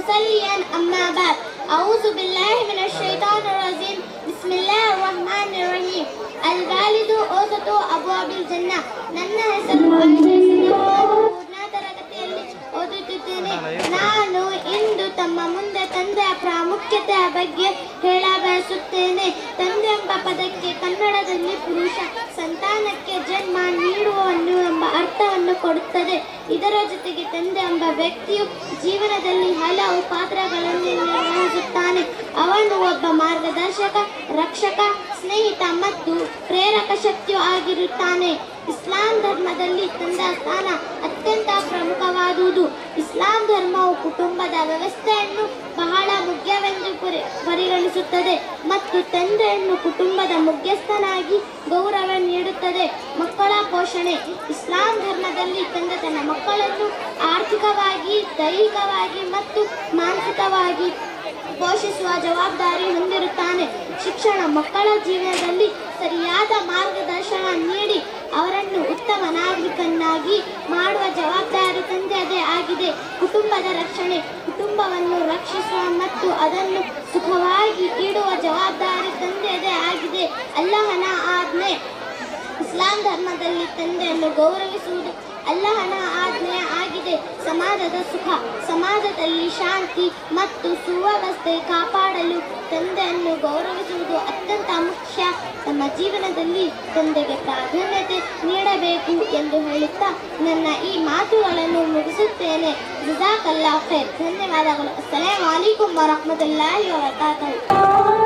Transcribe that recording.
مصليا أما بعد أعوذ بالله من الشيطان الرجيم بسم الله الرحمن الرحيم الوالد أوسط أبواب الجنة ನನ್ನ ಹೆಸರು ಮೂರನೇ ತರಗತಿಯಲ್ಲಿ ಓದುತ್ತಿದ್ದೇನೆ. ನಾನು ಇಂದು ತಮ್ಮ ಮುಂದೆ ತಂದೆಯ ಪ್ರಾಮುಖ್ಯತೆಯ ಬಗ್ಗೆ ಹೇಳಬಯಸುತ್ತೇನೆ. ತಂದೆ ಎಂಬ ಪದಕ್ಕೆ ಕನ್ನಡದಲ್ಲಿ ಪುರುಷ, ಸಂತಾನಕ್ಕೆ ಜನ್ಮ ನೀಡುವವನು ಎಂಬ ಅರ್ಥವನ್ನು ಕೊಡುತ್ತದೆ. ಇದರ ಜೊತೆಗೆ ತಂದೆ ಎಂಬ ವ್ಯಕ್ತಿಯು ಜೀವನದಲ್ಲಿ ಹಲವು ಪಾತ್ರಗಳನ್ನು ನಿರ್ವಹಿಸುತ್ತಾನೆ. ಅವನು ಒಬ್ಬ ಮಾರ್ಗದರ್ಶಕ, ರಕ್ಷಕ, ಸ್ನೇಹಿತ ಮತ್ತು ಪ್ರೇರಕ ಶಕ್ತಿಯೂ ಆಗಿರುತ್ತಾನೆ. ಇಸ್ಲಾಂ ಧರ್ಮದಲ್ಲಿ ತಂದೆಯ ಸ್ಥಾನ ಅತ್ಯಂತ ಪ್ರಮುಖವಾದುದು. ಇಸ್ಲಾಂ ಧರ್ಮವು ಕುಟುಂಬದ ವ್ಯವಸ್ಥೆಯನ್ನು ಬಹಳ ಮುಖ್ಯವೆಂದು ಪರಿಗಣಿಸುತ್ತದೆ ಮತ್ತು ತಂದೆಯನ್ನು ಕುಟುಂಬದ ಮುಖ್ಯಸ್ಥನಾಗಿ ಗೌರವ ನೀಡುತ್ತದೆ. ಮಕ್ಕಳ ಪೋಷಣೆ. ಇಸ್ಲಾಂ ಧರ್ಮದಲ್ಲಿ ತಂದೆ ತನ್ನ ಮಕ್ಕಳನ್ನು ಆರ್ಥಿಕವಾಗಿ, ದೈಹಿಕವಾಗಿ ಮತ್ತು ಮಾನಸಿಕವಾಗಿ ಪೋಷಿಸುವ ಜವಾಬ್ದಾರಿ ಹೊಂದಿರುತ್ತಾನೆ. ಶಿಕ್ಷಣ. ಮಕ್ಕಳ ಜೀವನದಲ್ಲಿ ಸರಿಯಾದ ಮಾರ್ಗದರ್ಶನ ನೀಡಿ ಅವರನ್ನು ಉತ್ತಮ ನಾಗರಿಕನಾಗಿ ಮಾಡುವ ಜವಾಬ್ದಾರಿ ತಂದೆಯದೇ ಆಗಿದೆ. ಕುಟುಂಬದ ರಕ್ಷಣೆ. ಕುಟುಂಬವನ್ನು ರಕ್ಷಿಸುವ ಮತ್ತು ಅದನ್ನು ಸುಖವಾಗಿ ಇಡುವ ಜವಾಬ್ದಾರಿ ತಂದೆಯದೇ ಆಗಿದೆ. ಅಲ್ಲಾಹನ ಆಜ್ಞೆ. ಇಸ್ಲಾಂ ಧರ್ಮದಲ್ಲಿ ತಂದೆಯನ್ನು ಗೌರವಿಸುವುದು ಅಲ್ಲಾಹನ ಆಜ್ಞೆ ಆಗಿದೆ. ಸಮಾಜದ ಸುಖ. ಸಮಾಜದಲ್ಲಿ ಶಾಂತಿ ಮತ್ತು ಸುವ್ಯವಸ್ಥೆ ಕಾಪಾಡಲು ತಂದೆಯನ್ನು ಗೌರವಿಸುವುದು ಅತ್ಯಂತ ಮುಖ್ಯ. ನಮ್ಮ ಜೀವನದಲ್ಲಿ ತಂದೆಗೆ ಪ್ರಾಧಾನ್ಯತೆ ನೀಡಬೇಕು ಎಂದು ಹೇಳುತ್ತಾ ನನ್ನ ಈ ಮಾತುಗಳನ್ನು ಮುಗಿಸುತ್ತೇನೆ. ಜಜಾಕಲ್ಲಾಹ್ ಖೈರ್. ಧನ್ಯವಾದಗಳು. ಅಸ್ಸಲಾಮು ಅಲೈಕುಂ ವರಹ್ಮತುಲ್ಲಾಹಿ ವಬರಕಾತುಹು.